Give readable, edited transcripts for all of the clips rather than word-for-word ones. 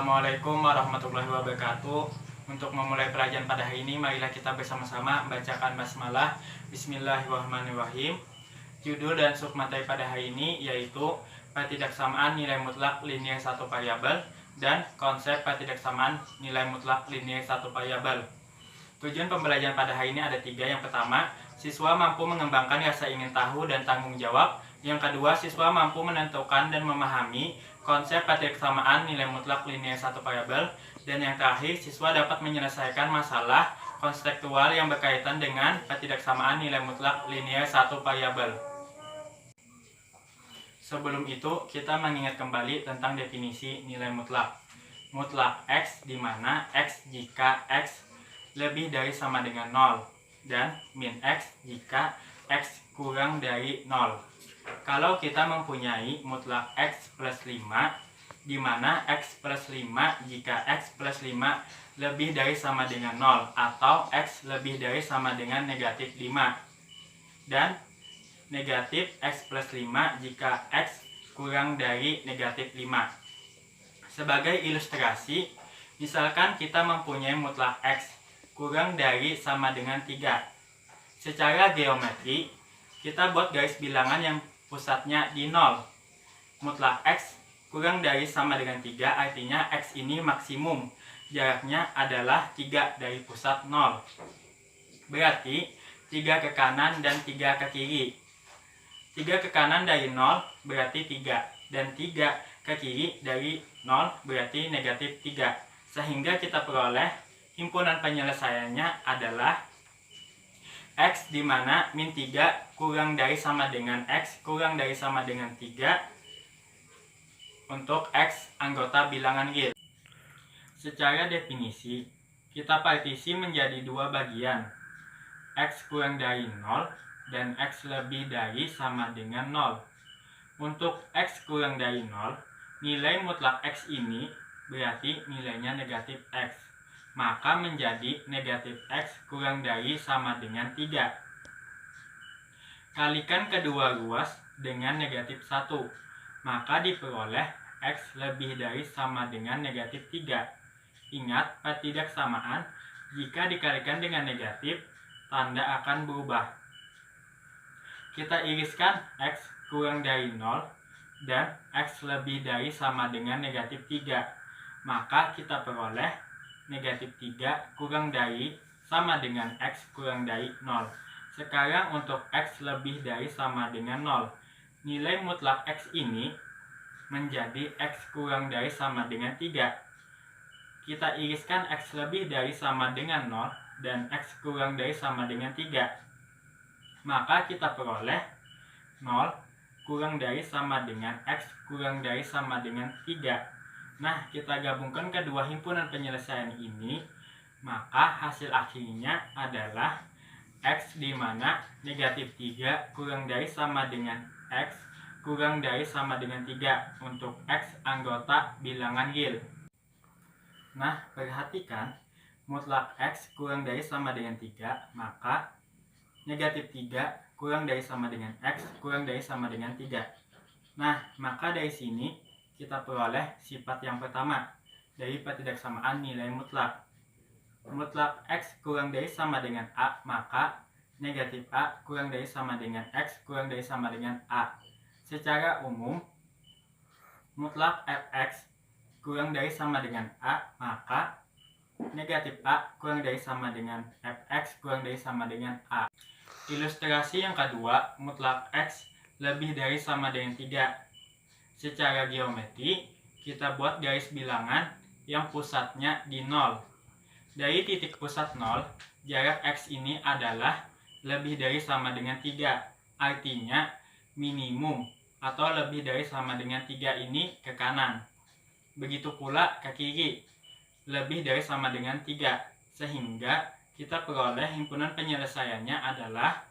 Assalamualaikum warahmatullahi wabarakatuh. Untuk memulai pelajaran pada hari ini, marilah kita bersama-sama membacakan basmalah. Bismillahirrahmanirrahim. Judul dan submateri pada hari ini yaitu ketidaksamaan nilai mutlak linier satu variabel dan konsep ketidaksamaan nilai mutlak linier satu variabel. Tujuan pembelajaran pada hari ini ada 3. Yang pertama, siswa mampu mengembangkan rasa ingin tahu dan tanggung jawab. Yang kedua, siswa mampu menentukan dan memahami konsep ketidaksamaan nilai mutlak linier satu variabel. Dan yang terakhir, siswa dapat menyelesaikan masalah konseptual yang berkaitan dengan ketidaksamaan nilai mutlak linier satu variabel. Sebelum itu, kita mengingat kembali tentang definisi nilai mutlak. Mutlak X di mana X jika X lebih dari sama dengan 0 dan min X jika X kurang dari 0. Kalau kita mempunyai mutlak X plus 5 di mana X plus 5 jika X plus 5 lebih dari sama dengan 0 atau X lebih dari sama dengan negatif 5 dan negatif X plus 5 jika X kurang dari negatif 5. Sebagai ilustrasi, misalkan kita mempunyai mutlak X kurang dari sama dengan 3. Secara geometri, kita buat garis bilangan yang pusatnya di 0. Mutlak X kurang dari sama dengan 3 artinya X ini maksimum. Jaraknya adalah 3 dari pusat 0. Berarti 3 ke kanan dan 3 ke kiri. 3 ke kanan dari 0 berarti 3. Dan 3 ke kiri dari 0 berarti negatif 3. Sehingga kita peroleh himpunan penyelesaiannya adalah X di mana min 3 kurang dari sama dengan X kurang dari sama dengan 3 untuk X anggota bilangan real. Secara definisi, kita partisi menjadi 2 bagian, X kurang dari 0 dan X lebih dari sama dengan 0. Untuk X kurang dari 0, nilai mutlak X ini berarti nilainya negatif X. Maka menjadi negatif X kurang dari sama dengan 3. Kalikan kedua ruas dengan negatif 1. Maka diperoleh X lebih dari sama dengan negatif 3. Ingat, ketidaksamaan jika dikalikan dengan negatif, tanda akan berubah. Kita iriskan X kurang dari 0 dan X lebih dari sama dengan negatif 3. Maka kita peroleh negatif 3 kurang dari sama dengan X kurang dari 0. Sekarang untuk X lebih dari sama dengan 0. Nilai mutlak X ini menjadi X kurang dari sama dengan 3. Kita iriskan X lebih dari sama dengan 0 dan X kurang dari sama dengan 3. Maka kita peroleh 0 kurang dari sama dengan X kurang dari sama dengan 3. Nah, kita gabungkan kedua himpunan penyelesaian ini, maka hasil akhirnya adalah X di mana negatif 3 kurang dari sama dengan X kurang dari sama dengan 3 untuk X anggota bilangan real. Nah, perhatikan, mutlak X kurang dari sama dengan 3, maka negatif 3 kurang dari sama dengan X kurang dari sama dengan 3. Nah, maka dari sini kita peroleh sifat yang pertama dari ketidaksamaan nilai mutlak. Mutlak X kurang dari sama dengan A, maka negatif A kurang dari sama dengan X kurang dari sama dengan A. Secara umum, mutlak Fx kurang dari sama dengan A, maka negatif A kurang dari sama dengan Fx kurang dari sama dengan A. Ilustrasi yang kedua, mutlak X lebih dari sama dengan 3. Secara geometri, kita buat garis bilangan yang pusatnya di 0. Dari titik pusat 0, jarak X ini adalah lebih dari sama dengan 3. Artinya, minimum atau lebih dari sama dengan 3 ini ke kanan. Begitu pula ke kiri, lebih dari sama dengan 3. Sehingga kita peroleh himpunan penyelesaiannya adalah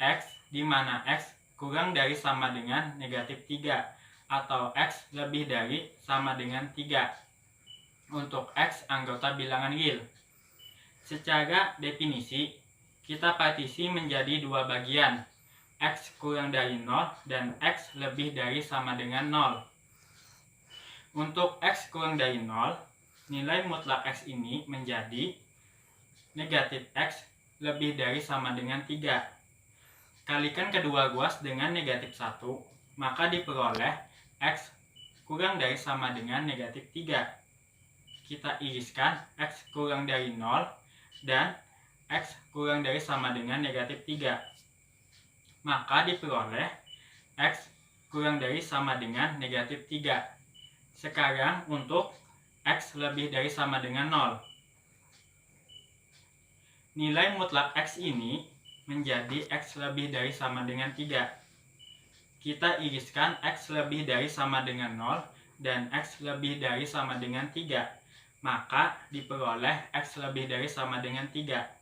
X di mana X kurang dari sama dengan negatif 3. Atau X lebih dari sama dengan 3 untuk X anggota bilangan real. Secara definisi, kita partisi menjadi 2 bagian, X kurang dari 0 dan X lebih dari sama dengan 0. Untuk X kurang dari 0, nilai mutlak X ini menjadi negatif X lebih dari sama dengan 3. Kalikan kedua ruas dengan negatif 1, maka diperoleh X kurang dari sama dengan negatif 3. Kita iriskan X kurang dari 0 dan X kurang dari sama dengan negatif 3. Maka diperoleh X kurang dari sama dengan negatif 3. Sekarang untuk X lebih dari sama dengan 0. Nilai mutlak X ini menjadi X lebih dari sama dengan 3. Kita iriskan X lebih dari sama dengan 0 dan X lebih dari sama dengan 3. Maka diperoleh X lebih dari sama dengan 3.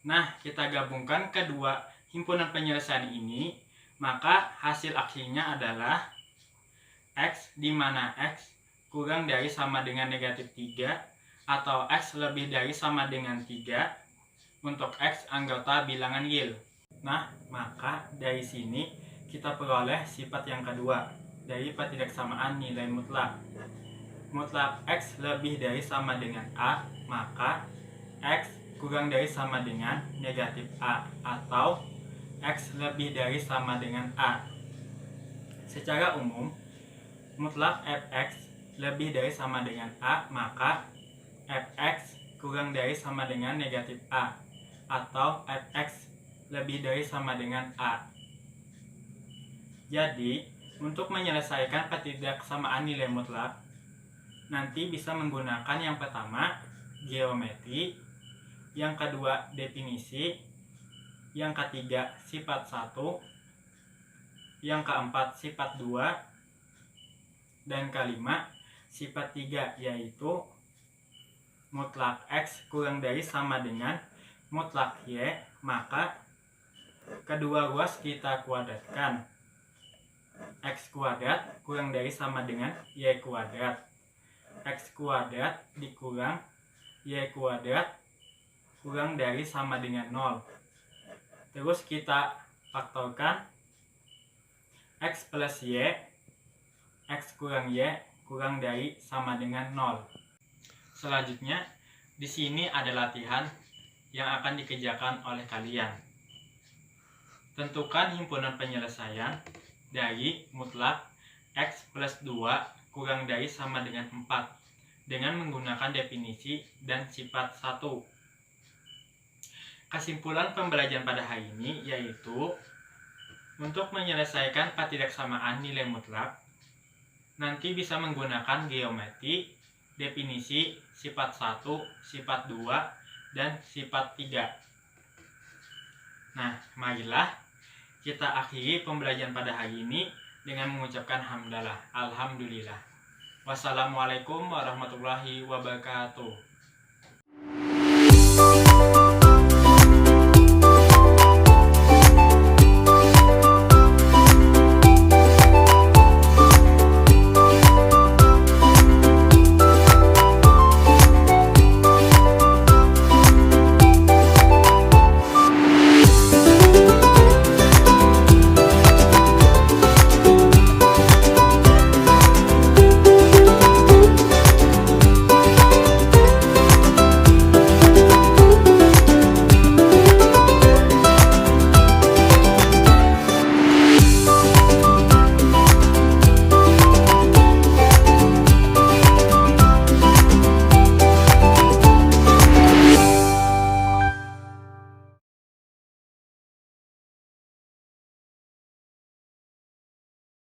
Nah, kita gabungkan kedua himpunan penyelesaian ini, maka hasil akhirnya adalah X di mana X kurang dari sama dengan negatif 3 atau X lebih dari sama dengan 3 untuk X anggota bilangan real. Nah, maka dari sini kita peroleh sifat yang kedua dari ketidaksamaan nilai mutlak. Mutlak X lebih dari sama dengan A, maka X kurang dari sama dengan negatif A atau X lebih dari sama dengan A. Secara umum, mutlak Fx lebih dari sama dengan A, maka Fx kurang dari sama dengan negatif A atau Fx lebih dari sama dengan A. Jadi, untuk menyelesaikan ketidaksamaan nilai mutlak, nanti bisa menggunakan yang pertama geometri, yang kedua definisi, yang ketiga sifat 1, yang keempat sifat 2, dan kelima sifat 3, yaitu mutlak X kurang dari sama dengan mutlak Y, maka kedua ruas kita kuadratkan. X kuadrat kurang dari sama dengan Y kuadrat. X kuadrat dikurang Y kuadrat kurang dari sama dengan 0. Terus kita faktorkan X plus Y, X kurang Y kurang dari sama dengan 0. Selanjutnya, di sini ada latihan yang akan dikerjakan oleh kalian. Tentukan himpunan penyelesaian dari mutlak X plus 2 kurang dari sama dengan 4 dengan menggunakan definisi dan sifat 1. Kesimpulan pembelajaran pada hari ini yaitu untuk menyelesaikan ketidaksamaan nilai mutlak, nanti bisa menggunakan geometri, definisi, sifat 1, sifat 2, dan sifat 3. Nah, marilah kita akhiri pembelajaran pada hari ini dengan mengucapkan hamdalah. Alhamdulillah. Wassalamualaikum warahmatullahi wabarakatuh.